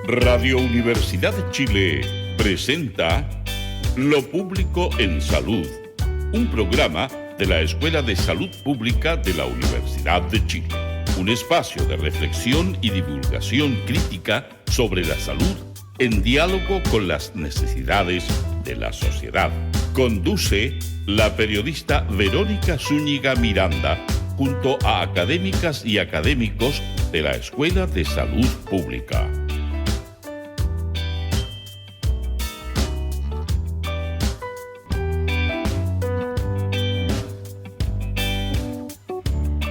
Radio Universidad de Chile presenta Lo Público en Salud, un programa de la Escuela de Salud Pública de la Universidad de Chile. Un espacio de reflexión y divulgación crítica sobre la salud en diálogo con las necesidades de la sociedad. Conduce la periodista Verónica Zúñiga Miranda junto a académicas y académicos de la Escuela de Salud Pública.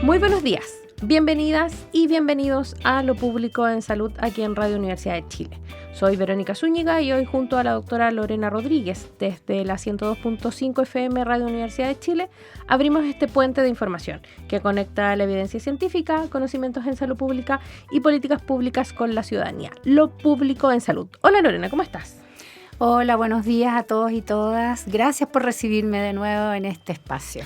Muy buenos días, bienvenidas y bienvenidos a Lo Público en Salud aquí en Radio Universidad de Chile. Soy Verónica Zúñiga y hoy junto a la doctora Lorena Rodríguez desde la 102.5 FM Radio Universidad de Chile abrimos este puente de información que conecta la evidencia científica, conocimientos en salud pública y políticas públicas con la ciudadanía. Lo Público en Salud. Hola Lorena, ¿cómo estás? Hola, buenos días a todos y todas. Gracias por recibirme de nuevo en este espacio.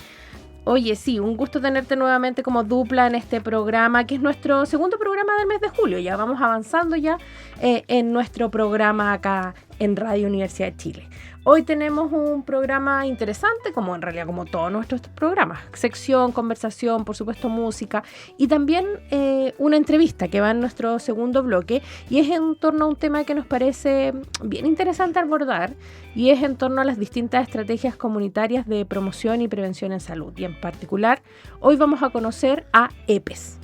Oye, sí, un gusto tenerte nuevamente como dupla en este programa, que es nuestro segundo programa del mes de julio. Ya vamos avanzando ya en nuestro programa acá en Radio Universidad de Chile. Hoy tenemos un programa interesante, como en realidad como todos nuestros programas. Sección, conversación, por supuesto música y también una entrevista que va en nuestro segundo bloque y es en torno a un tema que nos parece bien interesante abordar y es en torno a las distintas estrategias comunitarias de promoción y prevención en salud. Y en particular, hoy vamos a conocer a EPES.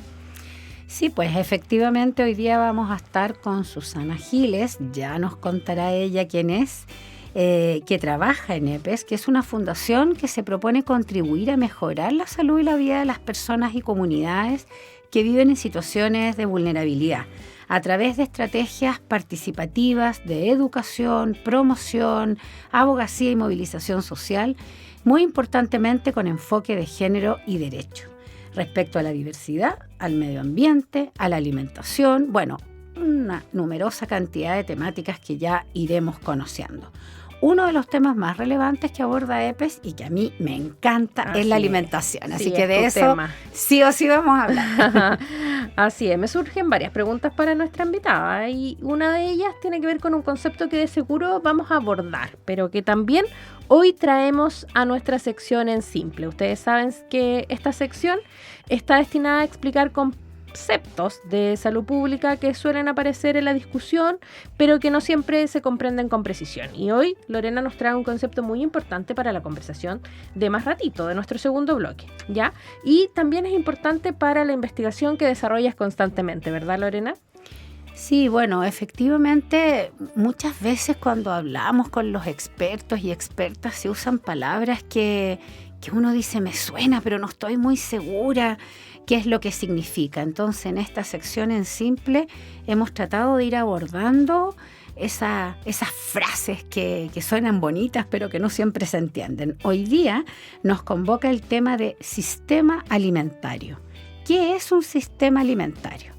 Sí, pues efectivamente hoy día vamos a estar con Susana Giles, ya nos contará ella quién es, que trabaja en EPES, que es una fundación que se propone contribuir a mejorar la salud y la vida de las personas y comunidades que viven en situaciones de vulnerabilidad, a través de estrategias participativas de educación, promoción, abogacía y movilización social, muy importantemente con enfoque de género y derecho, respecto a la diversidad, al medio ambiente, a la alimentación, bueno, una numerosa cantidad de temáticas que ya iremos conociendo. Uno de los temas más relevantes que aborda EPES y que a mí me encanta es la alimentación. Así que de eso tema. Sí o sí vamos a hablar. Así es, me surgen varias preguntas para nuestra invitada y una de ellas tiene que ver con un concepto que de seguro vamos a abordar, pero que también hoy traemos a nuestra sección en simple. Ustedes saben que esta sección está destinada a explicar conceptos de salud pública que suelen aparecer en la discusión, pero que no siempre se comprenden con precisión. Y hoy Lorena nos trae un concepto muy importante para la conversación de más ratito, de nuestro segundo bloque, ¿ya? Y también es importante para la investigación que desarrollas constantemente, ¿verdad, Lorena? Sí, bueno, efectivamente, muchas veces cuando hablamos con los expertos y expertas se usan palabras que uno dice, me suena, pero no estoy muy segura qué es lo que significa. Entonces, en esta sección en simple hemos tratado de ir abordando esas frases que suenan bonitas, pero que no siempre se entienden. Hoy día nos convoca el tema de sistema alimentario. ¿Qué es un sistema alimentario?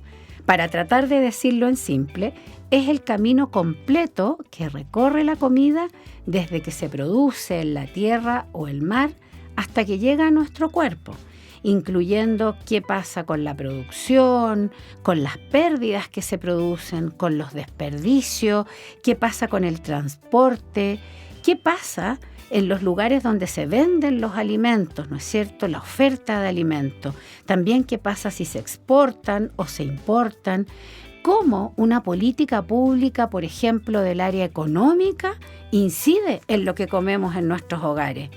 Para tratar de decirlo en simple, es el camino completo que recorre la comida desde que se produce en la tierra o el mar hasta que llega a nuestro cuerpo, incluyendo qué pasa con la producción, con las pérdidas que se producen, con los desperdicios, qué pasa con el transporte, qué pasa en los lugares donde se venden los alimentos, ¿no es cierto?, la oferta de alimentos, también qué pasa si se exportan o se importan, cómo una política pública, por ejemplo, del área económica, incide en lo que comemos en nuestros hogares.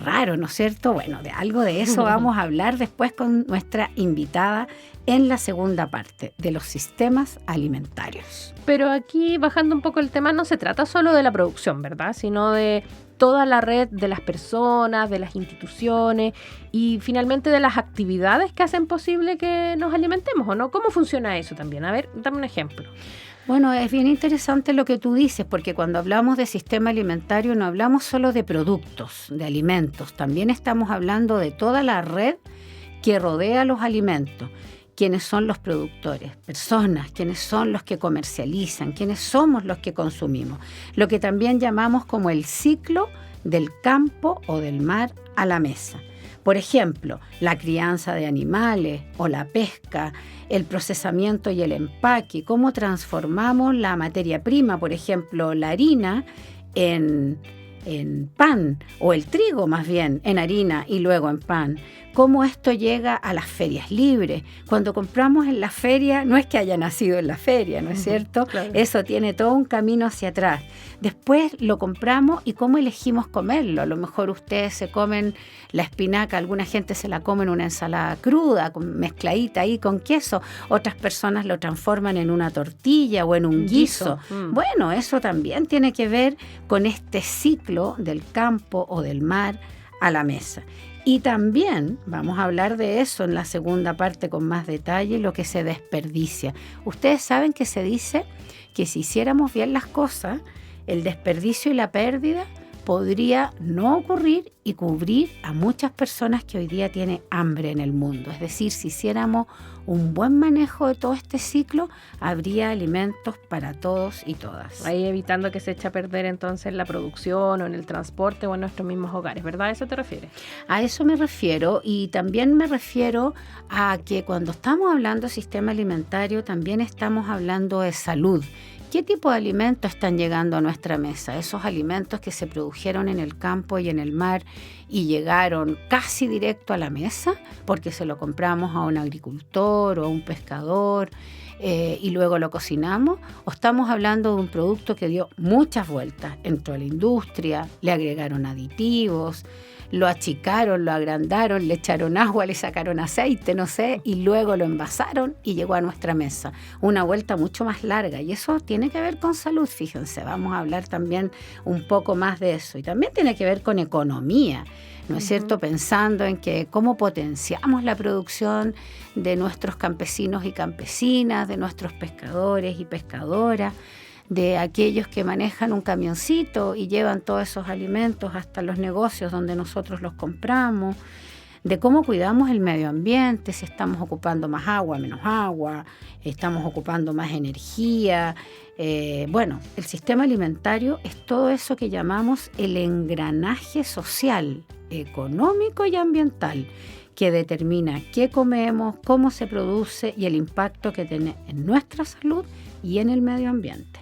Raro, ¿no es cierto? Bueno, de algo de eso vamos a hablar después con nuestra invitada en la segunda parte de los sistemas alimentarios. Pero aquí, bajando un poco el tema, no se trata solo de la producción, ¿verdad? Sino de toda la red de las personas, de las instituciones y finalmente de las actividades que hacen posible que nos alimentemos, ¿o no? ¿Cómo funciona eso también? A ver, dame un ejemplo. Bueno, es bien interesante lo que tú dices, porque cuando hablamos de sistema alimentario no hablamos solo de productos, de alimentos, también estamos hablando de toda la red que rodea los alimentos, quiénes son los productores, personas, quiénes son los que comercializan, quiénes somos los que consumimos, lo que también llamamos como el ciclo del campo o del mar a la mesa. Por ejemplo, la crianza de animales o la pesca, el procesamiento y el empaque, cómo transformamos la materia prima, por ejemplo, la harina, en pan, o el trigo más bien, en harina y luego en pan. Cómo esto llega a las ferias libres. Cuando compramos en la feria, no es que haya nacido en la feria, ¿no es cierto? Claro. Eso tiene todo un camino hacia atrás. Después lo compramos y cómo elegimos comerlo. A lo mejor ustedes se comen la espinaca, alguna gente se la come en una ensalada cruda, mezcladita ahí con queso. Otras personas lo transforman en una tortilla o en un guiso. Bueno, eso también tiene que ver con este ciclo del campo o del mar a la mesa. Y también vamos a hablar de eso en la segunda parte con más detalle, lo que se desperdicia. Ustedes saben que se dice que si hiciéramos bien las cosas, el desperdicio y la pérdida podría no ocurrir y cubrir a muchas personas que hoy día tienen hambre en el mundo. Es decir, si hiciéramos un buen manejo de todo este ciclo, habría alimentos para todos y todas. Ahí evitando que se eche a perder entonces la producción o en el transporte o en nuestros mismos hogares, ¿verdad? ¿A eso te refieres? A eso me refiero, y también me refiero a que cuando estamos hablando de sistema alimentario, también estamos hablando de salud. ¿Qué tipo de alimentos están llegando a nuestra mesa? Esos alimentos que se produjeron en el campo y en el mar y llegaron casi directo a la mesa porque se lo compramos a un agricultor o a un pescador y luego lo cocinamos, o estamos hablando de un producto que dio muchas vueltas, entró a la industria, le agregaron aditivos, lo achicaron, lo agrandaron, le echaron agua, le sacaron aceite, no sé, y luego lo envasaron y llegó a nuestra mesa. Una vuelta mucho más larga, y eso tiene que ver con salud, fíjense, vamos a hablar también un poco más de eso. Y también tiene que ver con economía, ¿no es cierto? Pensando en que cómo potenciamos la producción de nuestros campesinos y campesinas, de nuestros pescadores y pescadoras, de aquellos que manejan un camioncito y llevan todos esos alimentos hasta los negocios donde nosotros los compramos, de cómo cuidamos el medio ambiente, si estamos ocupando más agua, menos agua, estamos ocupando más energía. Bueno, el sistema alimentario es todo eso que llamamos el engranaje social, económico y ambiental, que determina qué comemos, cómo se produce y el impacto que tiene en nuestra salud y en el medio ambiente.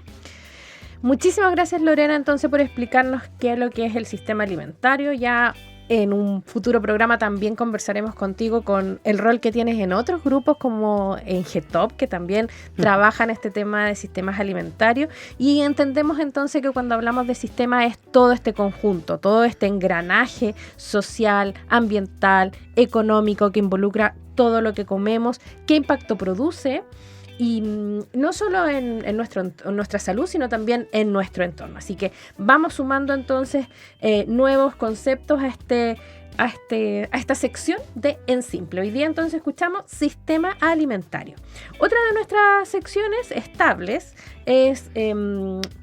Muchísimas gracias, Lorena, entonces, por explicarnos qué es lo que es el sistema alimentario. Ya en un futuro programa también conversaremos contigo con el rol que tienes en otros grupos como en GETOP, que también trabajan este tema de sistemas alimentarios, y entendemos entonces que cuando hablamos de sistema es todo este conjunto, todo este engranaje social, ambiental, económico que involucra todo lo que comemos, qué impacto produce. Y no solo en nuestra salud, sino también en nuestro entorno. Así que vamos sumando entonces nuevos conceptos a esta sección de En Simple. Hoy día entonces escuchamos sistema alimentario. Otra de nuestras secciones estables es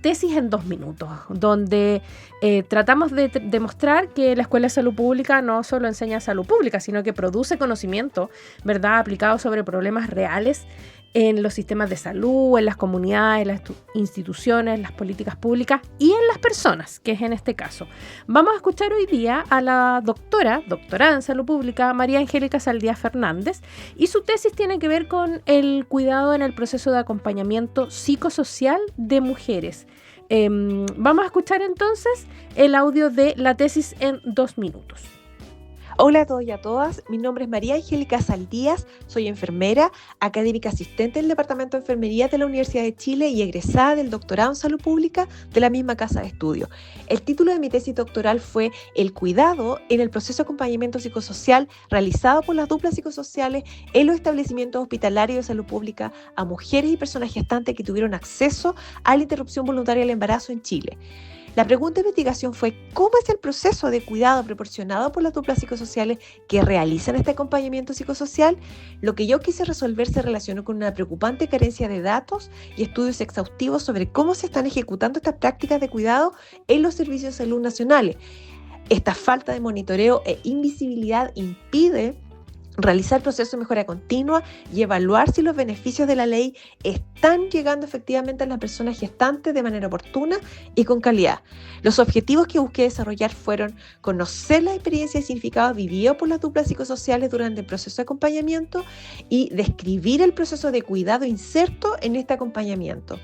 Tesis en 2 minutos, donde tratamos de demostrar que la Escuela de Salud Pública no solo enseña salud pública, sino que produce conocimiento, ¿verdad?, aplicado sobre problemas reales en los sistemas de salud, en las comunidades, en las instituciones, las políticas públicas y en las personas, que es en este caso. Vamos a escuchar hoy día a la doctorada en salud pública, María Angélica Saldías Fernández, y su tesis tiene que ver con el cuidado en el proceso de acompañamiento psicosocial de mujeres. Vamos a escuchar entonces el audio de la tesis en 2 minutos. Hola a todos y a todas, mi nombre es María Angélica Saldías, soy enfermera, académica asistente del Departamento de Enfermería de la Universidad de Chile y egresada del doctorado en Salud Pública de la misma casa de estudio. El título de mi tesis doctoral fue El cuidado en el proceso de acompañamiento psicosocial realizado por las duplas psicosociales en los establecimientos hospitalarios de salud pública a mujeres y personas gestantes que tuvieron acceso a la interrupción voluntaria del embarazo en Chile. La pregunta de investigación fue ¿cómo es el proceso de cuidado proporcionado por las duplas psicosociales que realizan este acompañamiento psicosocial? Lo que yo quise resolver se relacionó con una preocupante carencia de datos y estudios exhaustivos sobre cómo se están ejecutando estas prácticas de cuidado en los servicios de salud nacionales. Esta falta de monitoreo e invisibilidad impide realizar procesos de mejora continua y evaluar si los beneficios de la ley están llegando efectivamente a las personas gestantes de manera oportuna y con calidad. Los objetivos que busqué desarrollar fueron conocer la experiencia y significado vivido por las duplas psicosociales durante el proceso de acompañamiento y describir el proceso de cuidado inserto en este acompañamiento.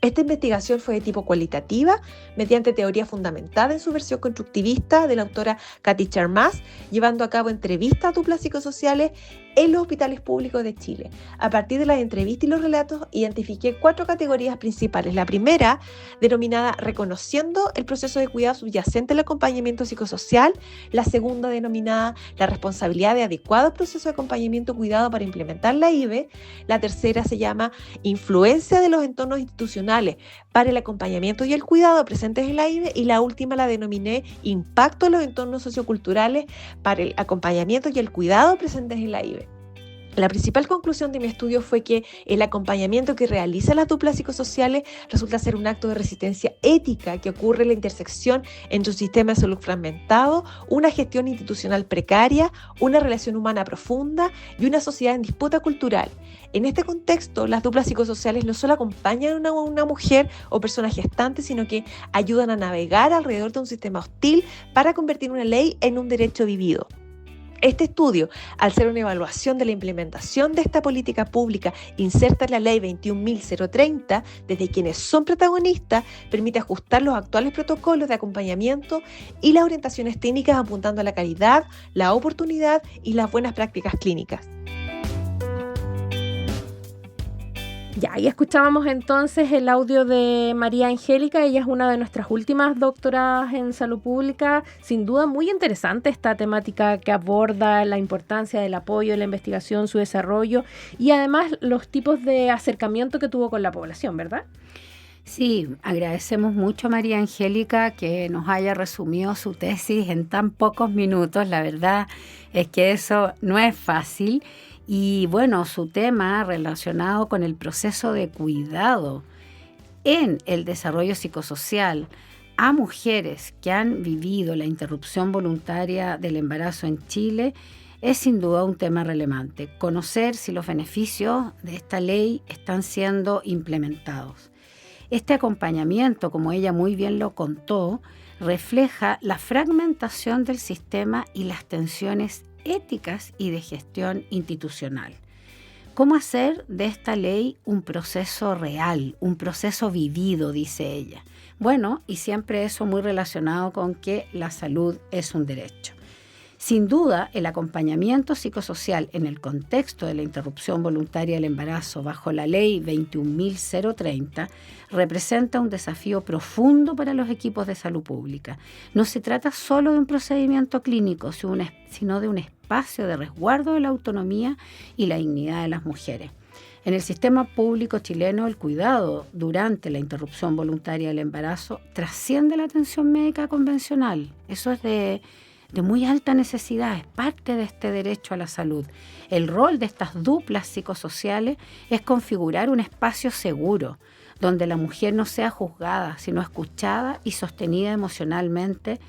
Esta investigación fue de tipo cualitativa, mediante teoría fundamentada en su versión constructivista de la autora Katy Charmas, llevando a cabo entrevistas a duplas psicosociales en los hospitales públicos de Chile. A partir de las entrevistas y los relatos, identifiqué 4 categorías principales. La primera, denominada reconociendo el proceso de cuidado subyacente al acompañamiento psicosocial. La segunda, denominada la responsabilidad de adecuado proceso de acompañamiento cuidado para implementar la IVE. La tercera se llama influencia de los entornos institucionales para el acompañamiento y el cuidado presentes en la IVE. Y la última la denominé impacto de los entornos socioculturales para el acompañamiento y el cuidado presentes en la IVE. La principal conclusión de mi estudio fue que el acompañamiento que realizan las duplas psicosociales resulta ser un acto de resistencia ética que ocurre en la intersección entre un sistema de salud fragmentado, una gestión institucional precaria, una relación humana profunda y una sociedad en disputa cultural. En este contexto, las duplas psicosociales no solo acompañan a una mujer o persona gestante, sino que ayudan a navegar alrededor de un sistema hostil para convertir una ley en un derecho vivido. Este estudio, al ser una evaluación de la implementación de esta política pública inserta en la Ley 21.030, desde quienes son protagonistas, permite ajustar los actuales protocolos de acompañamiento y las orientaciones técnicas apuntando a la calidad, la oportunidad y las buenas prácticas clínicas. Ya, ahí escuchábamos entonces el audio de María Angélica. Ella es una de nuestras últimas doctoradas en salud pública. Sin duda muy interesante esta temática que aborda la importancia del apoyo, de la investigación, su desarrollo y además los tipos de acercamiento que tuvo con la población, ¿verdad? Sí, agradecemos mucho a María Angélica que nos haya resumido su tesis en tan pocos minutos. La verdad es que eso no es fácil. Y bueno, su tema relacionado con el proceso de cuidado en el desarrollo psicosocial a mujeres que han vivido la interrupción voluntaria del embarazo en Chile es sin duda un tema relevante. Conocer si los beneficios de esta ley están siendo implementados. Este acompañamiento, como ella muy bien lo contó, refleja la fragmentación del sistema y las tensiones éticas y de gestión institucional. ¿Cómo hacer de esta ley un proceso real, un proceso vivido, dice ella? Bueno, y siempre eso muy relacionado con que la salud es un derecho. Sin duda, el acompañamiento psicosocial en el contexto de la interrupción voluntaria del embarazo bajo la Ley 21.030 representa un desafío profundo para los equipos de salud pública. No se trata solo de un procedimiento clínico, sino de un espacio de resguardo de la autonomía y la dignidad de las mujeres. En el sistema público chileno, el cuidado durante la interrupción voluntaria del embarazo trasciende la atención médica convencional. Eso es de muy alta necesidad, es parte de este derecho a la salud. El rol de estas duplas psicosociales es configurar un espacio seguro, donde la mujer no sea juzgada, sino escuchada y sostenida emocionalmente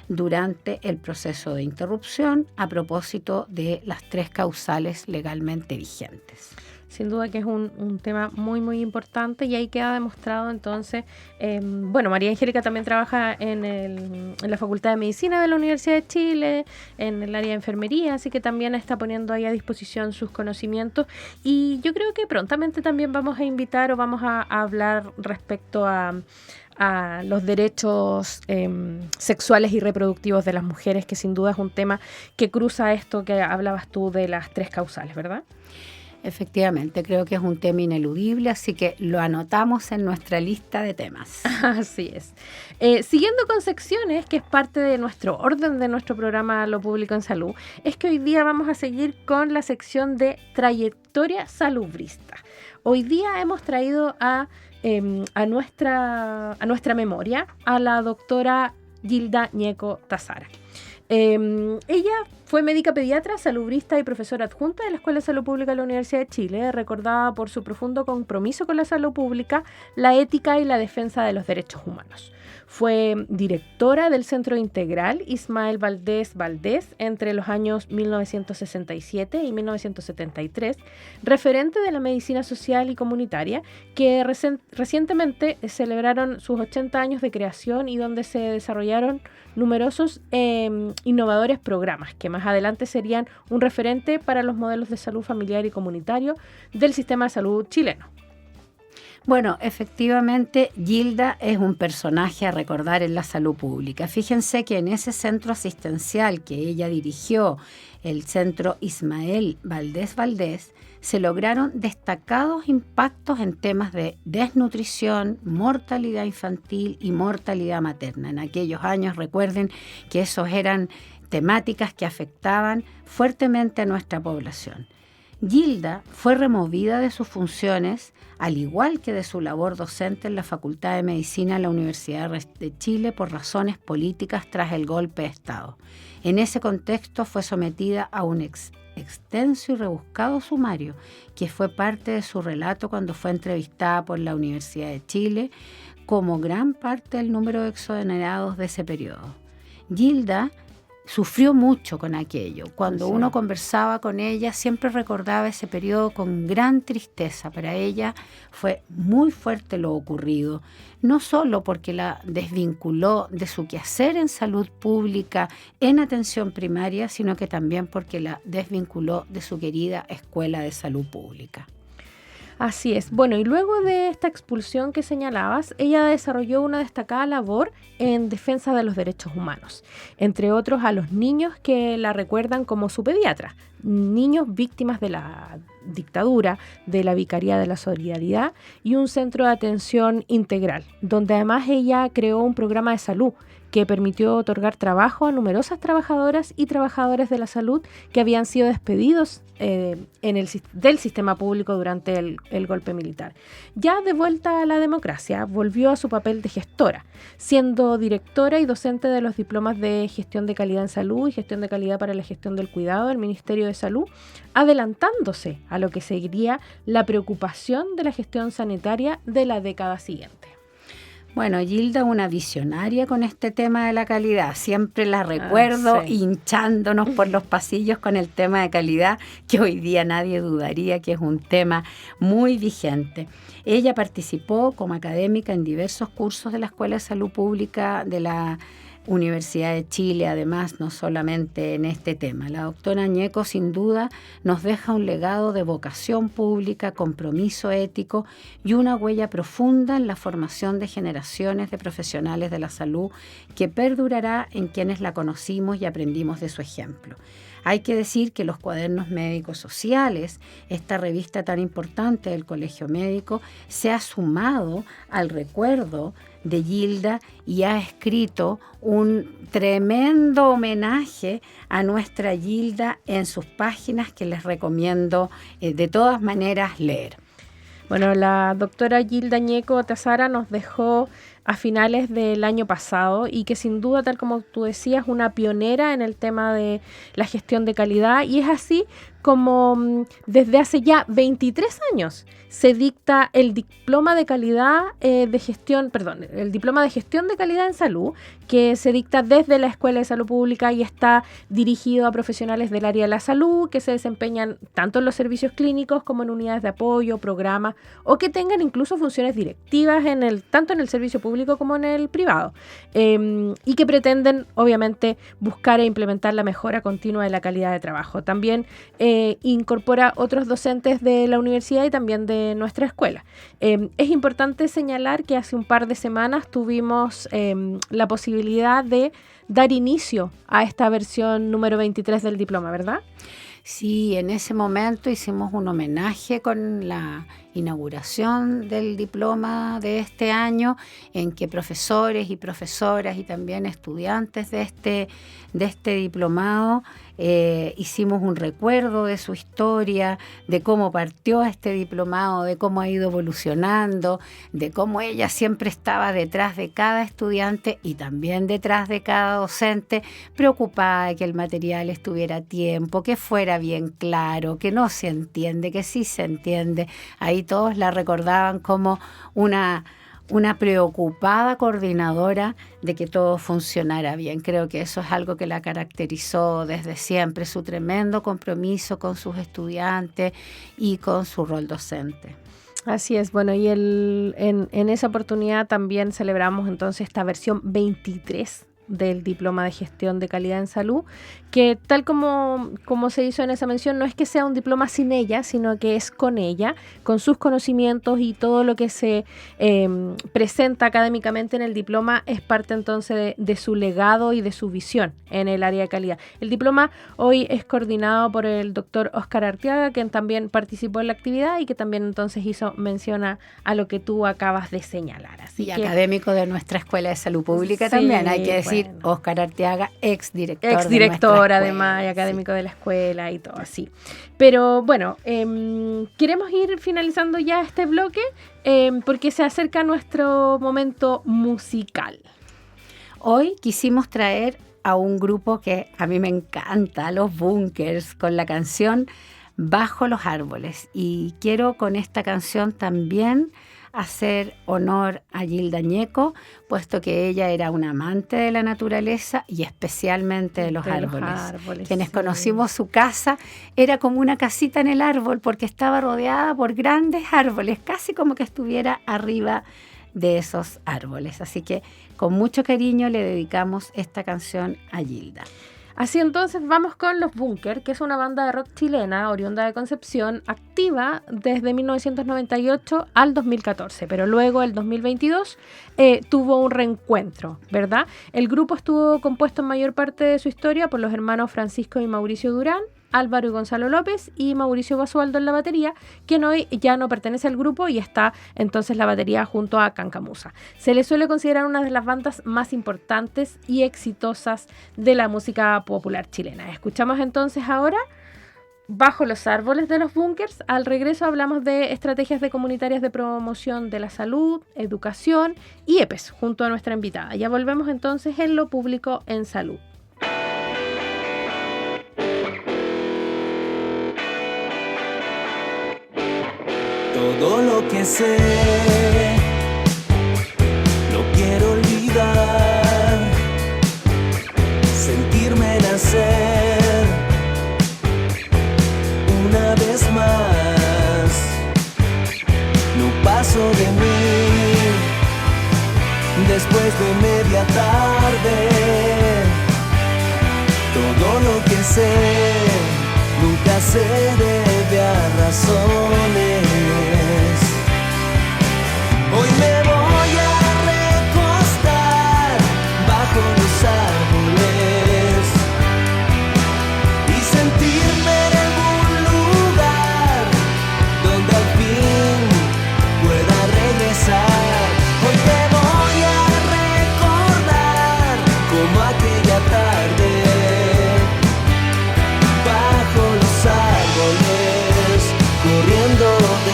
durante el proceso de interrupción a propósito de las 3 causales legalmente vigentes. Sin duda que es un tema muy, muy importante y ahí queda demostrado entonces, bueno, María Angélica también trabaja en la Facultad de Medicina de la Universidad de Chile, en el área de enfermería, así que también está poniendo ahí a disposición sus conocimientos y yo creo que prontamente también vamos a invitar o vamos a hablar respecto a los derechos sexuales y reproductivos de las mujeres, que sin duda es un tema que cruza esto que hablabas tú de las 3 causales, ¿verdad? Efectivamente, creo que es un tema ineludible, así que lo anotamos en nuestra lista de temas. Así es. Siguiendo con secciones, que es parte de nuestro orden de nuestro programa Lo Público en Salud, es que hoy día vamos a seguir con la sección de trayectoria salubrista. Hoy día hemos traído a nuestra memoria a la doctora Gilda Ñeco Tazara. Ella Fue médica pediatra, salubrista y profesora adjunta de la Escuela de Salud Pública de la Universidad de Chile, recordada por su profundo compromiso con la salud pública, la ética y la defensa de los derechos humanos. Fue directora del Centro Integral Ismael Valdés Valdés entre los años 1967 y 1973, referente de la medicina social y comunitaria, que recientemente celebraron sus 80 años de creación y donde se desarrollaron numerosos innovadores programas que más adelante serían un referente para los modelos de salud familiar y comunitario del sistema de salud chileno. Bueno, efectivamente, Gilda es un personaje a recordar en la salud pública. Fíjense que en ese centro asistencial que ella dirigió, el Centro Ismael Valdés Valdés, se lograron destacados impactos en temas de desnutrición, mortalidad infantil y mortalidad materna. En aquellos años, recuerden que esos eran temáticas que afectaban fuertemente a nuestra población. Gilda fue removida de sus funciones, al igual que de su labor docente en la Facultad de Medicina de la Universidad de Chile por razones políticas tras el golpe de Estado. En ese contexto fue sometida a un extenso y rebuscado sumario, que fue parte de su relato cuando fue entrevistada por la Universidad de Chile, como gran parte del número de exonerados de ese periodo. Gilda sufrió mucho con aquello. Cuando uno conversaba con ella, siempre recordaba ese periodo con gran tristeza. Para ella fue muy fuerte lo ocurrido, no solo porque la desvinculó de su quehacer en salud pública, en atención primaria, sino que también porque la desvinculó de su querida Escuela de Salud Pública. Así es. Bueno, y luego de esta expulsión que señalabas, ella desarrolló una destacada labor en defensa de los derechos humanos, entre otros a los niños que la recuerdan como su pediatra, niños víctimas de la dictadura, de la Vicaría de la Solidaridad y un centro de atención integral, donde además ella creó un programa de salud que permitió otorgar trabajo a numerosas trabajadoras y trabajadores de la salud que habían sido despedidos del sistema público durante el golpe militar. Ya de vuelta a la democracia, volvió a su papel de gestora, siendo directora y docente de los diplomas de Gestión de Calidad en Salud y Gestión de Calidad para la Gestión del Cuidado del Ministerio de Salud, adelantándose a lo que seguiría la preocupación de la gestión sanitaria de la década siguiente. Bueno, Gilda, una visionaria con este tema de la calidad. Siempre la recuerdo hinchándonos por los pasillos con el tema de calidad, que hoy día nadie dudaría que es un tema muy vigente. Ella participó como académica en diversos cursos de la Escuela de Salud Pública de la Universidad de Chile, además, no solamente en este tema. La doctora Ñeco, sin duda, nos deja un legado de vocación pública, compromiso ético y una huella profunda en la formación de generaciones de profesionales de la salud que perdurará en quienes la conocimos y aprendimos de su ejemplo. Hay que decir que los Cuadernos Médicos Sociales, esta revista tan importante del Colegio Médico, se ha sumado al recuerdo de Gilda y ha escrito un tremendo homenaje a nuestra Gilda en sus páginas que les recomiendo de todas maneras leer. Bueno, la doctora Gilda Ñeco Tazara nos dejó a finales del año pasado y que sin duda, tal como tú decías, una pionera en el tema de la gestión de calidad, y es así como desde hace ya 23 años se dicta el diploma de calidad el diploma de gestión de calidad en salud, que se dicta desde la Escuela de Salud Pública y está dirigido a profesionales del área de la salud que se desempeñan tanto en los servicios clínicos como en unidades de apoyo, programas o que tengan incluso funciones directivas tanto en el servicio público como en el privado, y que pretenden obviamente buscar e implementar la mejora continua de la calidad de trabajo. También incorpora otros docentes de la universidad y también de nuestra escuela. Es importante señalar que hace un par de semanas tuvimos la posibilidad de dar inicio a esta versión número 23 del diploma, ¿verdad? Sí, en ese momento hicimos un homenaje con la inauguración del diploma de este año, en que profesores y profesoras y también estudiantes de este diplomado hicimos un recuerdo de su historia, de cómo partió este diplomado, de cómo ha ido evolucionando, de cómo ella siempre estaba detrás de cada estudiante y también detrás de cada docente, preocupada de que el material estuviera a tiempo, que fuera bien claro, que no se entiende, que sí se entiende. Ahí todos la recordaban como una preocupada coordinadora de que todo funcionara bien. Creo que eso es algo que la caracterizó desde siempre, su tremendo compromiso con sus estudiantes y con su rol docente. Así es, bueno, y en esa oportunidad también celebramos entonces esta versión 23 del Diploma de Gestión de Calidad en Salud, que tal como se hizo en esa mención, no es que sea un diploma sin ella, sino que es con ella, con sus conocimientos, y todo lo que se presenta académicamente en el diploma es parte entonces de su legado y de su visión en el área de calidad. El diploma hoy es coordinado por el doctor Óscar Arteaga, quien también participó en la actividad y que también entonces hizo mención a lo que tú acabas de señalar. Así y que, académico de nuestra Escuela de Salud Pública, sí, también, hay que decir, bueno, Óscar Arteaga, exdirector además, y académico, sí, de la escuela y todo así. Pero bueno, queremos ir finalizando ya este bloque porque se acerca nuestro momento musical. Hoy quisimos traer a un grupo que a mí me encanta, los Bunkers, con la canción Bajo los Árboles. Y quiero con esta canción también hacer honor a Gilda Ñeco, puesto que ella era una amante de la naturaleza y especialmente de los árboles. Quienes sí conocimos su casa, era como una casita en el árbol porque estaba rodeada por grandes árboles, casi como que estuviera arriba de esos árboles. Así que con mucho cariño le dedicamos esta canción a Gilda. Así entonces vamos con Los Bunkers, que es una banda de rock chilena oriunda de Concepción, activa desde 1998 al 2014, pero luego el 2022 tuvo un reencuentro, ¿verdad? El grupo estuvo compuesto en mayor parte de su historia por los hermanos Francisco y Mauricio Durán, Álvaro y Gonzalo López y Mauricio Basualdo en la batería, quien hoy ya no pertenece al grupo y está entonces la batería junto a Cancamusa. Se le suele considerar una de las bandas más importantes y exitosas de la música popular chilena. Escuchamos entonces ahora Bajo los Árboles de los Bunkers. Al regreso hablamos de estrategias de comunitarias de promoción de la salud, educación y EPES junto a nuestra invitada. Ya volvemos entonces en Lo Público en Salud. Todo lo que sé, no quiero olvidar, sentirme nacer una vez más. No paso de mí después de media tarde. Todo lo que sé nunca se debe a razones. Hoy me voy a recostar bajo los árboles y sentirme en algún lugar donde al fin pueda regresar. Hoy me voy a recordar como aquella tarde bajo los árboles, corriendo de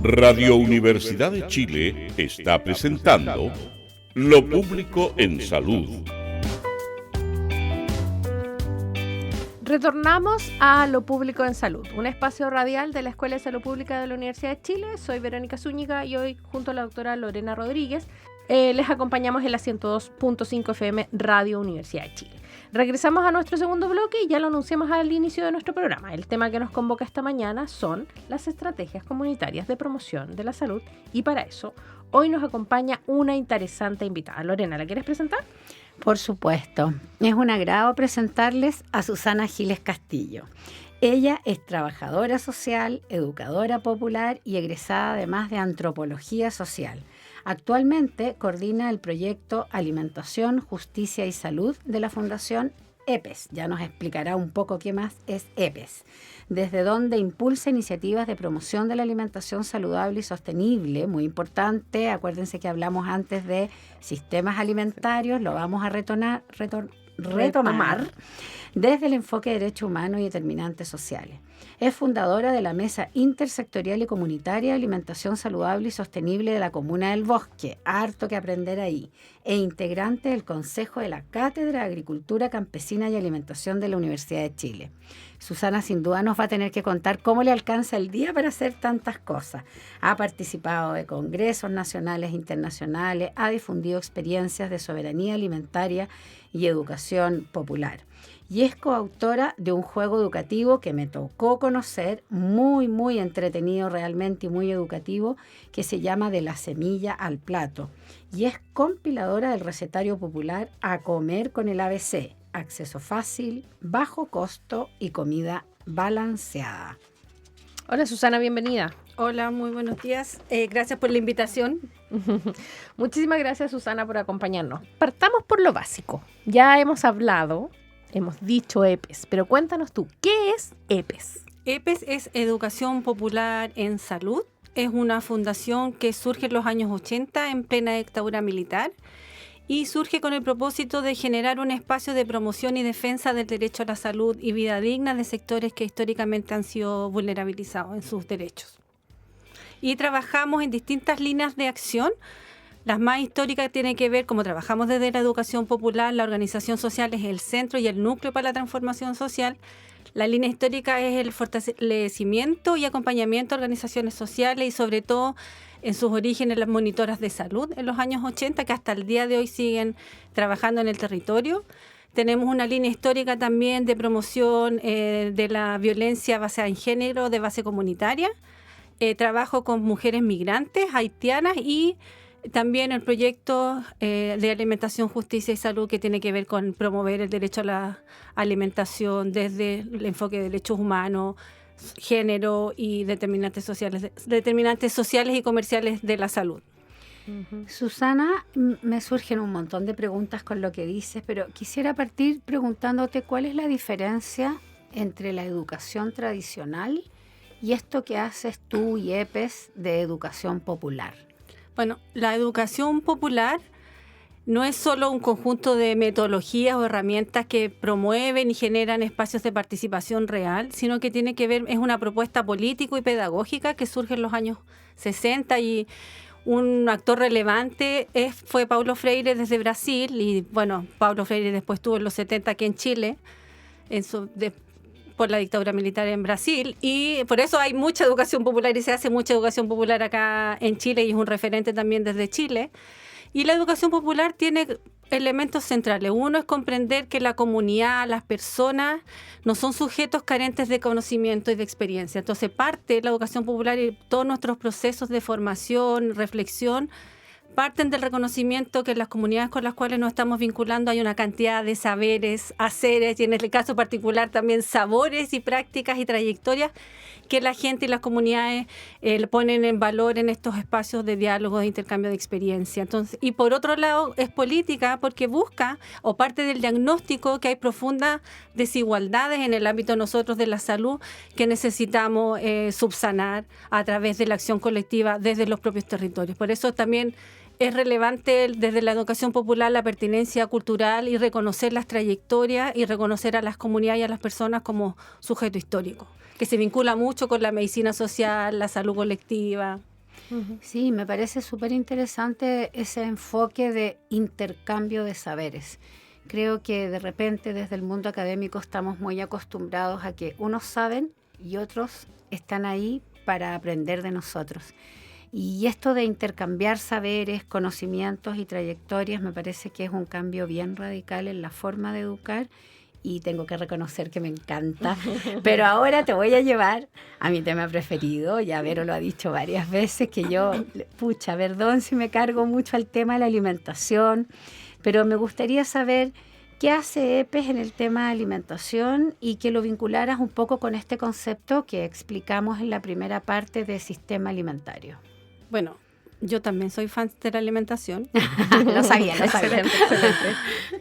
Radio Universidad de Chile está presentando Lo Público en Salud. Retornamos a Lo Público en Salud, un espacio radial de la Escuela de Salud Pública de la Universidad de Chile. Soy Verónica Zúñiga y hoy, junto a la doctora Lorena Rodríguez, les acompañamos en la 102.5 FM Radio Universidad de Chile. Regresamos a nuestro segundo bloque y ya lo anunciamos al inicio de nuestro programa. El tema que nos convoca esta mañana son las estrategias comunitarias de promoción de la salud, y para eso hoy nos acompaña una interesante invitada. Lorena, ¿la quieres presentar? Por supuesto. Es un agrado presentarles a Susana Giles Castillo. Ella es trabajadora social, educadora popular y egresada además de antropología social. Actualmente coordina el proyecto Alimentación, Justicia y Salud de la Fundación EPES. Ya nos explicará un poco qué más es EPES. Desde donde impulsa iniciativas de promoción de la alimentación saludable y sostenible, muy importante. Acuérdense que hablamos antes de sistemas alimentarios, lo vamos a retomar desde el enfoque de derechos humanos y determinantes sociales. Es fundadora de la Mesa Intersectorial y Comunitaria de Alimentación Saludable y Sostenible de la Comuna del Bosque, harto que aprender ahí, e integrante del Consejo de la Cátedra de Agricultura Campesina y Alimentación de la Universidad de Chile. Susana sin duda nos va a tener que contar cómo le alcanza el día para hacer tantas cosas. Ha participado de congresos nacionales e internacionales, ha difundido experiencias de soberanía alimentaria y educación popular. Y es coautora de un juego educativo que me tocó conocer, muy entretenido realmente y muy educativo, que se llama De la Semilla al Plato. Y es compiladora del recetario popular A Comer con el ABC, acceso fácil, bajo costo y comida balanceada. Hola Susana, bienvenida. Hola, muy buenos días. Gracias por la invitación. Muchísimas gracias Susana por acompañarnos. Partamos por lo básico. Ya hemos dicho EPES, pero cuéntanos tú, ¿qué es EPES? EPES es Educación Popular en Salud. Es una fundación que surge en los años 80 en plena dictadura militar y surge con el propósito de generar un espacio de promoción y defensa del derecho a la salud y vida digna de sectores que históricamente han sido vulnerabilizados en sus derechos. Y trabajamos en distintas líneas de acción. Las más históricas tienen que ver, como trabajamos desde la educación popular, la organización social es el centro y el núcleo para la transformación social. La línea histórica es el fortalecimiento y acompañamiento a organizaciones sociales y sobre todo en sus orígenes las monitoras de salud en los años 80 que hasta el día de hoy siguen trabajando en el territorio. Tenemos una línea histórica también de promoción de la violencia basada en género de base comunitaria. Trabajo con mujeres migrantes haitianas y también el proyecto de alimentación, justicia y salud que tiene que ver con promover el derecho a la alimentación desde el enfoque de derechos humanos, género y determinantes sociales y comerciales de la salud. Susana, me surgen un montón de preguntas con lo que dices, pero quisiera partir preguntándote cuál es la diferencia entre la educación tradicional y esto que haces tú y EPES de educación popular. Bueno, la educación popular no es solo un conjunto de metodologías o herramientas que promueven y generan espacios de participación real, sino que tiene que ver, es una propuesta político y pedagógica que surge en los años 60 y un actor relevante fue Paulo Freire desde Brasil y bueno, Paulo Freire después estuvo en los 70 aquí en Chile, por la dictadura militar en Brasil y por eso hay mucha educación popular y se hace mucha educación popular acá en Chile y es un referente también desde Chile. Y la educación popular tiene elementos centrales. Uno es comprender que la comunidad, las personas, no son sujetos carentes de conocimiento y de experiencia. Entonces parte la educación popular y todos nuestros procesos de formación, reflexión, parten del reconocimiento que en las comunidades con las cuales nos estamos vinculando hay una cantidad de saberes, haceres y en este caso particular también sabores y prácticas y trayectorias que la gente y las comunidades ponen en valor en estos espacios de diálogo, de intercambio de experiencia. Entonces, y por otro lado es política porque busca o parte del diagnóstico que hay profundas desigualdades en el ámbito nosotros de la salud que necesitamos subsanar a través de la acción colectiva desde los propios territorios. Por eso también es relevante desde la educación popular la pertinencia cultural y reconocer las trayectorias y reconocer a las comunidades y a las personas como sujeto histórico, que se vincula mucho con la medicina social, la salud colectiva. Sí, me parece súper interesante ese enfoque de intercambio de saberes. Creo que de repente desde el mundo académico estamos muy acostumbrados a que unos saben y otros están ahí para aprender de nosotros. Y esto de intercambiar saberes, conocimientos y trayectorias me parece que es un cambio bien radical en la forma de educar y tengo que reconocer que me encanta. Pero ahora te voy a llevar a mi tema preferido. Ya Vero lo ha dicho varias veces, que yo, perdón si me cargo mucho al tema de la alimentación, pero me gustaría saber qué hace EPES en el tema de alimentación y que lo vincularas un poco con este concepto que explicamos en la primera parte de sistema alimentario. Bueno, yo también soy fan de la alimentación. Lo sabía. Excelente.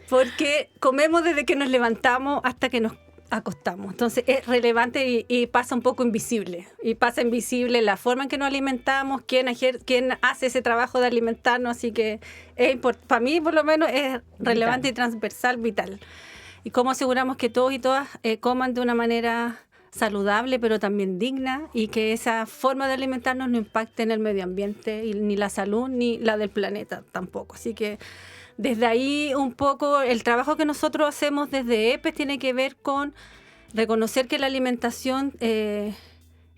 Porque comemos desde que nos levantamos hasta que nos acostamos. Entonces es relevante y pasa un poco invisible. Y pasa invisible la forma en que nos alimentamos, quién hace ese trabajo de alimentarnos. Así que para mí, por lo menos, es relevante y transversal, vital. Y cómo aseguramos que todos y todas coman de una manera saludable, pero también digna, y que esa forma de alimentarnos no impacte en el medio ambiente, y ni la salud, ni la del planeta tampoco. Así que desde ahí un poco el trabajo que nosotros hacemos desde EPES tiene que ver con reconocer que la alimentación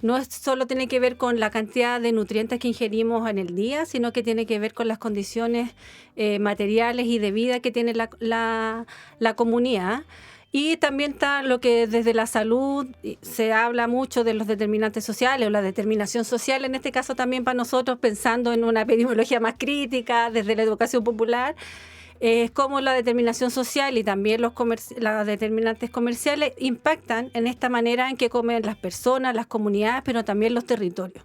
no es solo tiene que ver con la cantidad de nutrientes que ingerimos en el día, sino que tiene que ver con las condiciones materiales y de vida que tiene la comunidad. Y también está lo que desde la salud se habla mucho de los determinantes sociales o la determinación social, en este caso también para nosotros, pensando en una epidemiología más crítica desde la educación popular, es cómo la determinación social y también las determinantes comerciales impactan en esta manera en que comen las personas, las comunidades, pero también los territorios.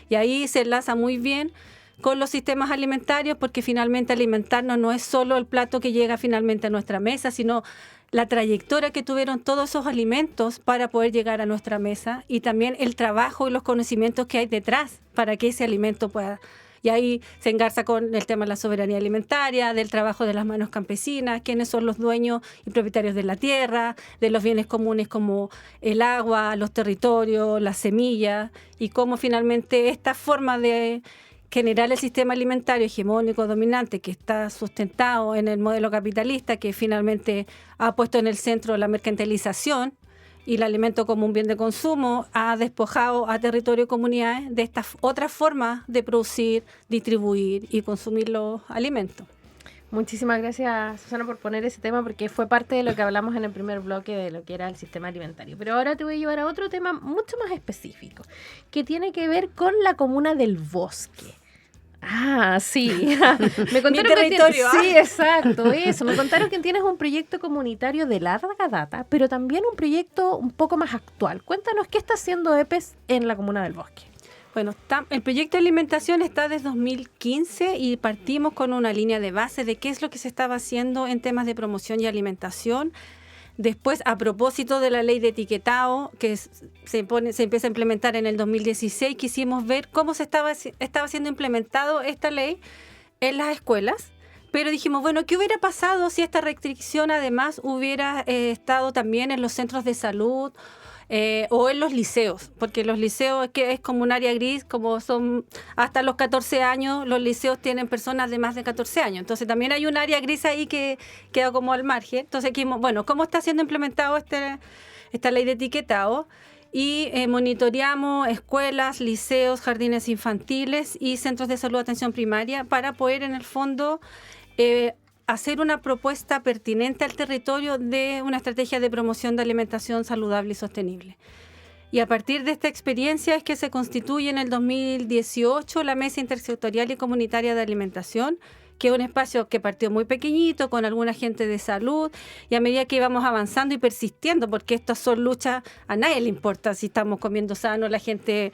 Y ahí se enlaza muy bien con los sistemas alimentarios, porque finalmente alimentarnos no es solo el plato que llega finalmente a nuestra mesa, sino la trayectoria que tuvieron todos esos alimentos para poder llegar a nuestra mesa, y también el trabajo y los conocimientos que hay detrás para que ese alimento pueda. Y ahí se engarza con el tema de la soberanía alimentaria, del trabajo de las manos campesinas, quiénes son los dueños y propietarios de la tierra, de los bienes comunes como el agua, los territorios, las semillas, y cómo finalmente esta forma de generar el sistema alimentario hegemónico dominante que está sustentado en el modelo capitalista, que finalmente ha puesto en el centro la mercantilización y el alimento como un bien de consumo, ha despojado a territorio y comunidades de estas otras formas de producir, distribuir y consumir los alimentos. Muchísimas gracias, Susana, por poner ese tema, porque fue parte de lo que hablamos en el primer bloque de lo que era el sistema alimentario. Pero ahora te voy a llevar a otro tema mucho más específico, que tiene que ver con la comuna del Bosque. Ah, sí. Me contaron territorio, sí, exacto, eso. Me contaron que tienes un proyecto comunitario de larga data, pero también un proyecto un poco más actual. Cuéntanos qué está haciendo EPES en la comuna del Bosque. Bueno, el proyecto de alimentación está desde 2015 y partimos con una línea de base de qué es lo que se estaba haciendo en temas de promoción y alimentación. Después, a propósito de la ley de etiquetado que se empieza a implementar en el 2016, quisimos ver cómo estaba siendo implementado esta ley en las escuelas. Pero dijimos, bueno, ¿qué hubiera pasado si esta restricción además hubiera estado también en los centros de salud o en los liceos? Porque los liceos es como un área gris, como son hasta los 14 años, los liceos tienen personas de más de 14 años. Entonces también hay un área gris ahí que queda como al margen. Entonces dijimos, bueno, ¿cómo está siendo implementado esta ley de etiquetado? Y monitoreamos escuelas, liceos, jardines infantiles y centros de salud de atención primaria para poder en el fondo hacer una propuesta pertinente al territorio de una estrategia de promoción de alimentación saludable y sostenible. Y a partir de esta experiencia es que se constituye en el 2018 la Mesa Intersectorial y Comunitaria de Alimentación, que es un espacio que partió muy pequeñito, con alguna gente de salud, y a medida que íbamos avanzando y persistiendo, porque estas son luchas, a nadie le importa si estamos comiendo sano, la gente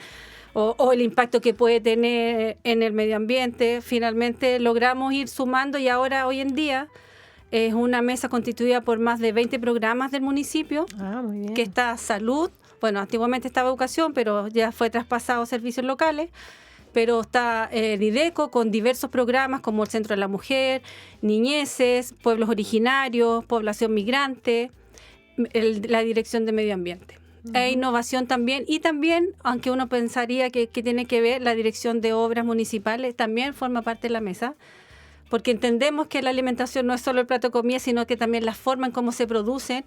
o el impacto que puede tener en el medio ambiente. Finalmente logramos ir sumando y ahora, hoy en día, es una mesa constituida por más de 20 programas del municipio, muy bien. Que está salud, bueno, antiguamente estaba educación, pero ya fue traspasado a servicios locales, pero está Dideco con diversos programas como el Centro de la Mujer, Niñeces, Pueblos Originarios, Población Migrante, la Dirección de Medio Ambiente. e innovación también. Y también, aunque uno pensaría que tiene que ver la dirección de obras municipales, también forma parte de la mesa, porque entendemos que la alimentación no es solo el plato de comida, sino que también la forma en cómo se producen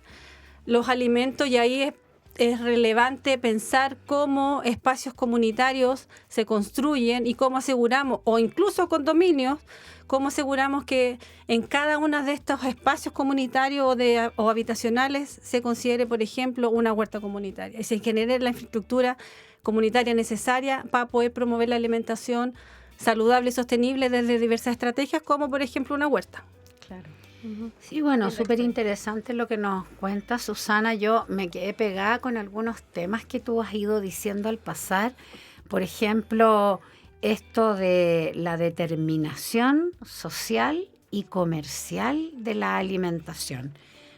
los alimentos, y ahí es relevante pensar cómo espacios comunitarios se construyen y cómo aseguramos, o incluso condominios, cómo aseguramos que en cada uno de estos espacios comunitarios o habitacionales se considere, por ejemplo, una huerta comunitaria y se genere la infraestructura comunitaria necesaria para poder promover la alimentación saludable y sostenible desde diversas estrategias, como por ejemplo una huerta. Claro. Sí, bueno, súper interesante lo que nos cuenta Susana. Yo me quedé pegada con algunos temas que tú has ido diciendo al pasar. Por ejemplo, esto de la determinación social y comercial de la alimentación.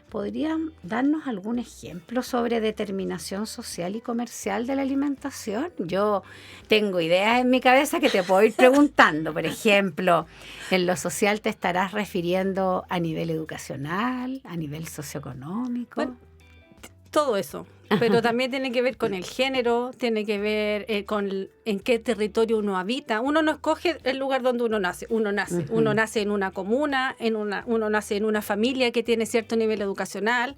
¿Podrían darnos algún ejemplo sobre determinación social y comercial de la alimentación? Yo tengo ideas en mi cabeza que te puedo ir preguntando. Por ejemplo, en lo social te estarás refiriendo a nivel educacional, a nivel socioeconómico. Bueno, todo eso, pero también tiene que ver con el género, tiene que ver con en qué territorio uno habita. Uno no escoge el lugar donde uno nace, uno nace en una comuna, uno nace en una familia que tiene cierto nivel educacional.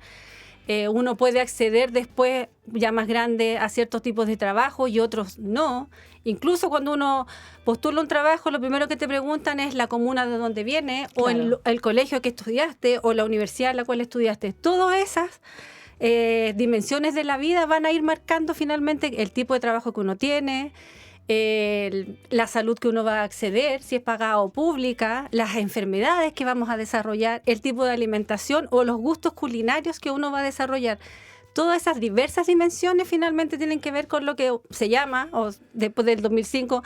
Uno puede acceder después, ya más grande, a ciertos tipos de trabajo y otros no. Incluso cuando uno postula un trabajo, lo primero que te preguntan es la comuna de donde viene, claro, o el colegio que estudiaste, o la universidad en la cual estudiaste. Todas esas dimensiones de la vida van a ir marcando finalmente el tipo de trabajo que uno tiene, la salud que uno va a acceder, si es pagada o pública, las enfermedades que vamos a desarrollar, el tipo de alimentación o los gustos culinarios que uno va a desarrollar. Todas esas diversas dimensiones finalmente tienen que ver con lo que se llama, o después del 2005,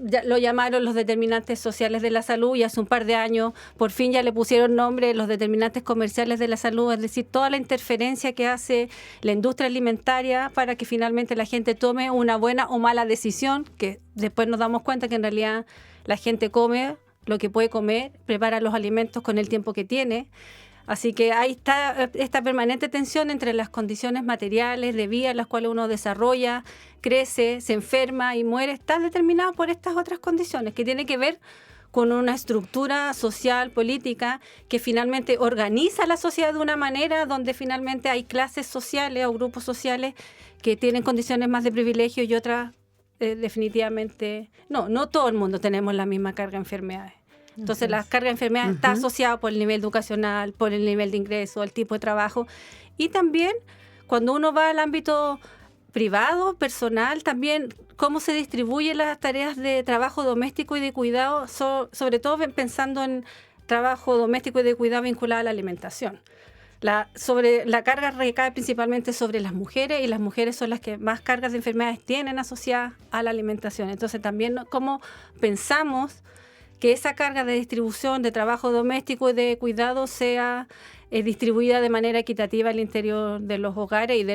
ya lo llamaron los determinantes sociales de la salud, y hace un par de años por fin ya le pusieron nombre los determinantes comerciales de la salud, es decir, toda la interferencia que hace la industria alimentaria para que finalmente la gente tome una buena o mala decisión, que después nos damos cuenta que en realidad la gente come lo que puede comer, prepara los alimentos con el tiempo que tiene. Así que ahí está esta permanente tensión entre las condiciones materiales de vida en las cuales uno desarrolla, crece, se enferma y muere. Está determinado por estas otras condiciones que tienen que ver con una estructura social, política, que finalmente organiza la sociedad de una manera donde finalmente hay clases sociales o grupos sociales que tienen condiciones más de privilegio y otras definitivamente no todo el mundo tenemos la misma carga de enfermedades. Entonces la carga de enfermedad está asociada por el nivel educacional, por el nivel de ingreso, el tipo de trabajo. Y también cuando uno va al ámbito privado, personal, también cómo se distribuyen las tareas de trabajo doméstico y de cuidado, sobre todo pensando en trabajo doméstico y de cuidado vinculado a la alimentación. La carga recae principalmente sobre las mujeres, y las mujeres son las que más cargas de enfermedades tienen asociadas a la alimentación. Entonces también cómo pensamos que esa carga de distribución de trabajo doméstico y de cuidado sea distribuida de manera equitativa al interior de los hogares y de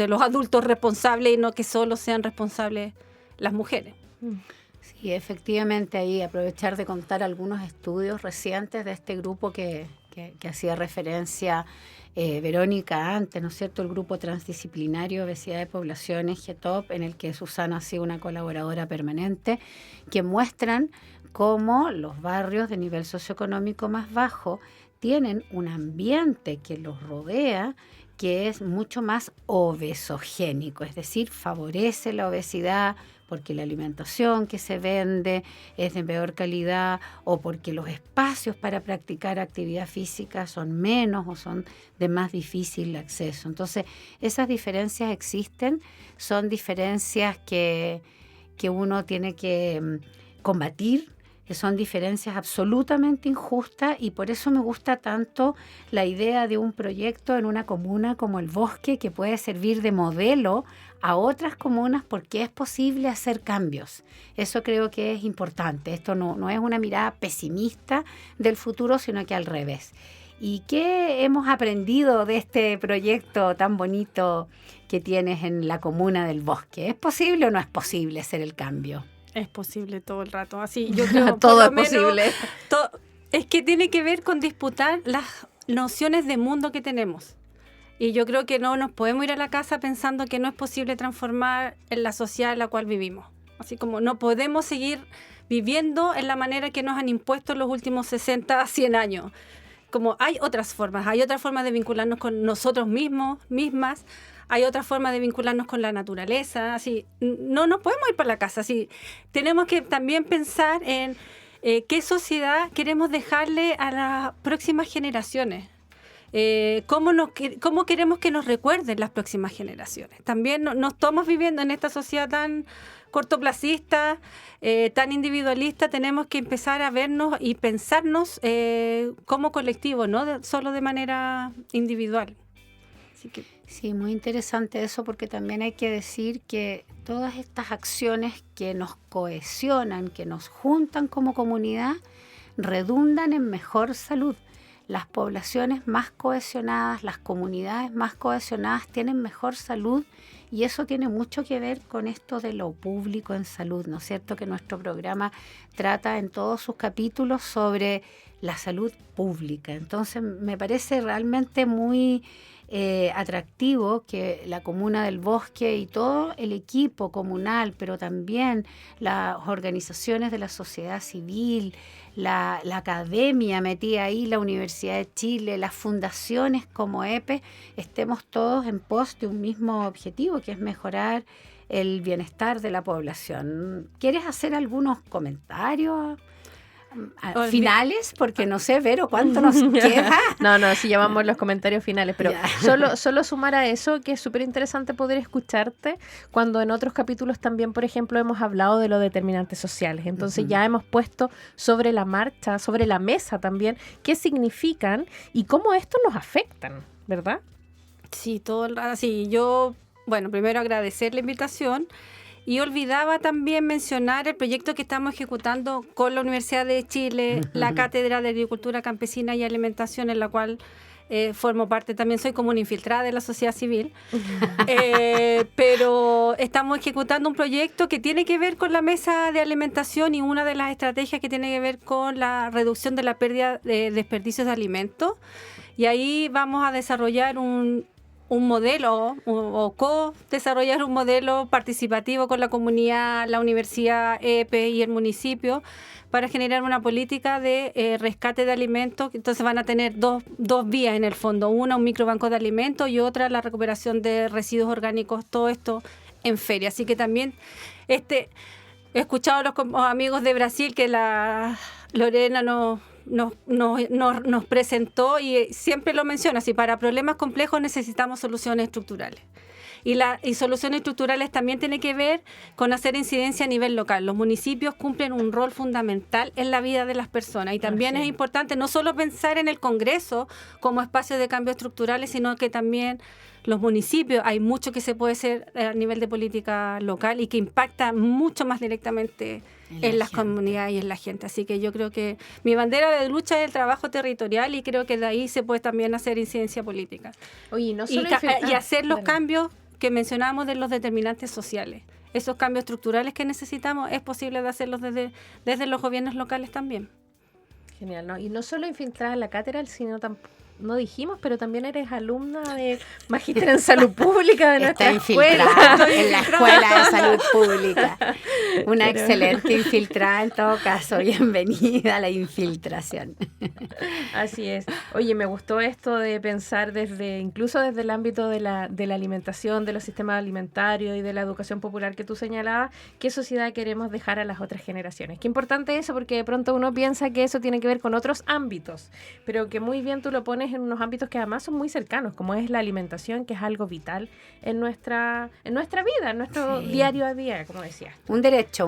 los adultos responsables, y no que solo sean responsables las mujeres. Sí, efectivamente, ahí aprovechar de contar algunos estudios recientes de este grupo que hacía referencia Verónica antes, ¿no es cierto? El grupo transdisciplinario Obesidad de Poblaciones, GETOP, en el que Susana ha sido una colaboradora permanente, que muestran cómo los barrios de nivel socioeconómico más bajo tienen un ambiente que los rodea que es mucho más obesogénico, es decir, favorece la obesidad porque la alimentación que se vende es de peor calidad, o porque los espacios para practicar actividad física son menos o son de más difícil acceso. Entonces, esas diferencias existen, son diferencias que uno tiene que combatir, que son diferencias absolutamente injustas, y por eso me gusta tanto la idea de un proyecto en una comuna como El Bosque, que puede servir de modelo a otras comunas porque es posible hacer cambios. Eso creo que es importante. Esto no es una mirada pesimista del futuro, sino que al revés. ¿Y qué hemos aprendido de este proyecto tan bonito que tienes en la comuna del Bosque? ¿Es posible o no es posible hacer el cambio? Es posible todo el rato. Así, yo creo todo es posible. Es que tiene que ver con disputar las nociones de mundo que tenemos. Y yo creo que no nos podemos ir a la casa pensando que no es posible transformar en la sociedad en la cual vivimos. Así como no podemos seguir viviendo en la manera que nos han impuesto en los últimos 60, 100 años. Como hay otras formas de vincularnos con nosotros mismas, hay otras formas de vincularnos con la naturaleza. Así, no nos podemos ir para la casa. Así, tenemos que también pensar en qué sociedad queremos dejarle a las próximas generaciones. ¿Cómo queremos que nos recuerden las próximas generaciones? También no estamos viviendo en esta sociedad tan cortoplacista, tan individualista. Tenemos que empezar a vernos y pensarnos como colectivo, no solo de manera individual. Así que Sí, muy interesante eso, porque también hay que decir que todas estas acciones que nos cohesionan, que nos juntan como comunidad, redundan en mejor salud. Las poblaciones más cohesionadas, las comunidades más cohesionadas tienen mejor salud, y eso tiene mucho que ver con esto de lo público en salud, ¿no es cierto? Que nuestro programa trata en todos sus capítulos sobre la salud pública. Entonces me parece realmente muy atractivo que la Comuna del Bosque y todo el equipo comunal, pero también las organizaciones de la sociedad civil, la academia metida ahí, la Universidad de Chile, las fundaciones como EPE, estemos todos en pos de un mismo objetivo, que es mejorar el bienestar de la población. ¿Quieres hacer algunos comentarios finales? Porque no sé, Vero, ¿cuánto nos queda? No, si llamamos los comentarios finales, pero solo sumar a eso que es súper interesante poder escucharte cuando en otros capítulos también, por ejemplo, hemos hablado de los determinantes sociales. Entonces ya hemos puesto sobre la marcha, sobre la mesa también, qué significan y cómo estos nos afectan, ¿verdad? Sí, todo el rato. Sí, yo, primero agradecer la invitación. Y olvidaba también mencionar el proyecto que estamos ejecutando con la Universidad de Chile, la Cátedra de Agricultura Campesina y Alimentación, en la cual formo parte también, soy como una infiltrada de la sociedad civil. Pero estamos ejecutando un proyecto que tiene que ver con la mesa de alimentación, y una de las estrategias que tiene que ver con la reducción de la pérdida de desperdicios de alimentos. Y ahí vamos a desarrollar un modelo o co-desarrollar un modelo participativo con la comunidad, la universidad, EPE y el municipio para generar una política de rescate de alimentos. Entonces van a tener dos vías en el fondo, una un microbanco de alimentos y otra la recuperación de residuos orgánicos, todo esto en feria. Así que también he escuchado a los amigos de Brasil que la Lorena nos presentó, y siempre lo menciona, si para problemas complejos necesitamos soluciones estructurales. Y soluciones estructurales también tiene que ver con hacer incidencia a nivel local. Los municipios cumplen un rol fundamental en la vida de las personas, y también es importante no solo pensar en el Congreso como espacio de cambios estructurales, sino que también los municipios, hay mucho que se puede hacer a nivel de política local y que impacta mucho más directamente en las comunidades y en la gente. Así que yo creo que mi bandera de lucha es el trabajo territorial, y creo que de ahí se puede también hacer incidencia política. Oye, no solo y hacer los cambios que mencionamos de los determinantes sociales. Esos cambios estructurales que necesitamos es posible de hacerlos desde los gobiernos locales también. Genial, ¿no? Y no solo infiltrada en la cátedra, sino no dijimos, pero también eres alumna de Magíster en Salud Pública de nuestra escuela. En la Escuela de Salud Pública. Una excelente infiltrada en todo caso. Bienvenida a la infiltración. Así es. Oye, me gustó esto de pensar incluso desde el ámbito de la alimentación, de los sistemas alimentarios y de la educación popular que tú señalabas, qué sociedad queremos dejar a las otras generaciones. Qué importante eso, porque de pronto uno piensa que eso tiene que ver con otros ámbitos, pero que muy bien tú lo pones en unos ámbitos que además son muy cercanos, como es la alimentación, que es algo vital en nuestra vida, en nuestro diario a día, como decías. Un derecho.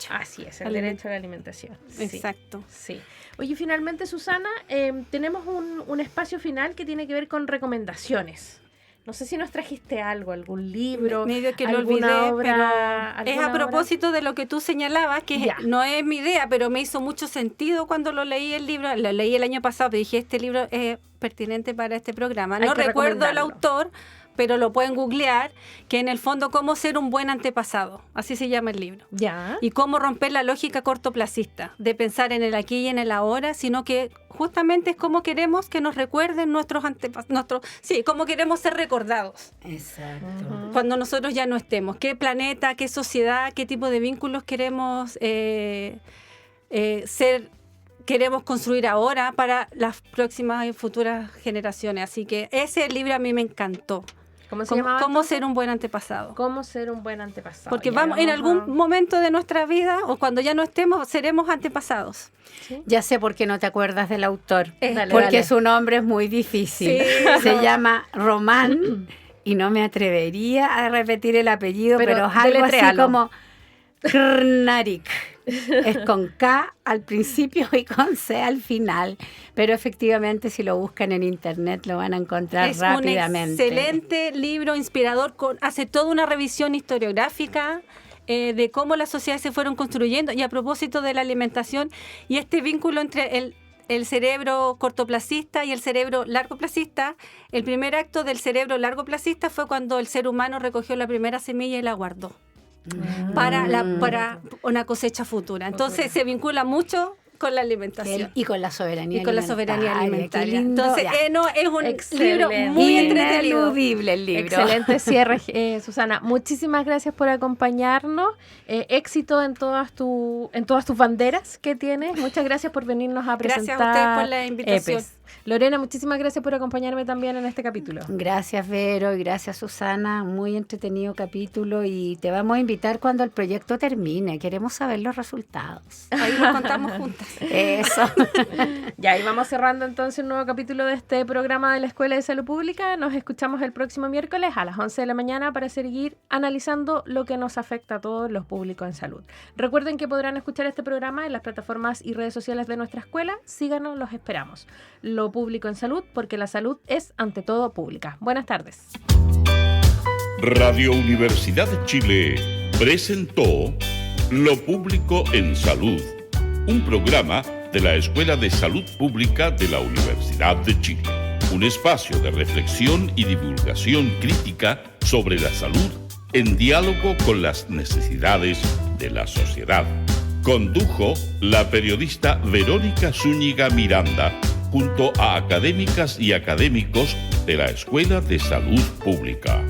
Así es, el derecho a la alimentación. Exacto. Sí. Oye, finalmente, Susana, tenemos un espacio final que tiene que ver con recomendaciones. No sé si nos trajiste algún libro, medio que lo alguna olvidé, obra. pero es a propósito de lo que tú señalabas, que no es mi idea, pero me hizo mucho sentido cuando lo leí el libro. Lo leí el año pasado, pero dije, este libro es pertinente para este programa. No recuerdo el autor, pero lo pueden googlear, que en el fondo cómo ser un buen antepasado, así se llama el libro. Ya. Y cómo romper la lógica cortoplacista, de pensar en el aquí y en el ahora, sino que justamente es cómo queremos que nos recuerden nuestros antepasados, cómo queremos ser recordados. Exacto. Cuando nosotros ya no estemos. ¿Qué planeta, qué sociedad, qué tipo de vínculos queremos queremos construir ahora para las próximas y futuras generaciones? Así que ese libro a mí me encantó. ¿Cómo se llamaba? ¿Cómo ser un buen antepasado? ¿Cómo ser un buen antepasado? Porque Ya en algún momento de nuestra vida, o cuando ya no estemos, seremos antepasados. Ya sé por qué no te acuerdas del autor. Dale, porque dale. su nombre es muy difícil. Sí, Se no. llama Román y no me atrevería a repetir el apellido, pero es algo así deletréalo. como Krnarik. Es con K al principio y con C al final. Pero efectivamente, si lo buscan en internet, lo van a encontrar Es rápidamente. un excelente libro inspirador, hace toda una revisión historiográfica de cómo las sociedades se fueron construyendo, y a propósito de la alimentación y este vínculo entre el cerebro cortoplacista y el cerebro largoplacista. El primer acto del cerebro largoplacista fue cuando el ser humano recogió la primera semilla y la guardó para una cosecha futura. Entonces se vincula mucho con la alimentación. Y con la soberanía Y con la soberanía alimentaria. Qué lindo. Entonces, Ya. no, es un Excelente. libro muy entretenido. Ineludible el libro. Excelente cierre, Susana. Muchísimas gracias por acompañarnos. Éxito en todas tus banderas que tienes. Muchas gracias por venirnos a presentar. Gracias a ustedes por la invitación. EPES. Lorena, muchísimas gracias por acompañarme también en este capítulo. Gracias, Vero, y gracias, Susana. Muy entretenido capítulo, y te vamos a invitar cuando el proyecto termine. Queremos saber los resultados. Ahí lo contamos juntas. Eso. Ya, y vamos cerrando entonces un nuevo capítulo de este programa de la Escuela de Salud Pública. Nos escuchamos el próximo miércoles a las 11 de la mañana para seguir analizando lo que nos afecta a todos los públicos en salud. Recuerden que podrán escuchar este programa en las plataformas y redes sociales de nuestra escuela. Síganos, los esperamos. Lo público en salud, porque la salud es ante todo pública. Buenas tardes. Radio Universidad de Chile presentó Lo Público en Salud, un programa de la Escuela de Salud Pública de la Universidad de Chile. Un espacio de reflexión y divulgación crítica sobre la salud en diálogo con las necesidades de la sociedad. Condujo la periodista Verónica Zúñiga Miranda, junto a académicas y académicos de la Escuela de Salud Pública.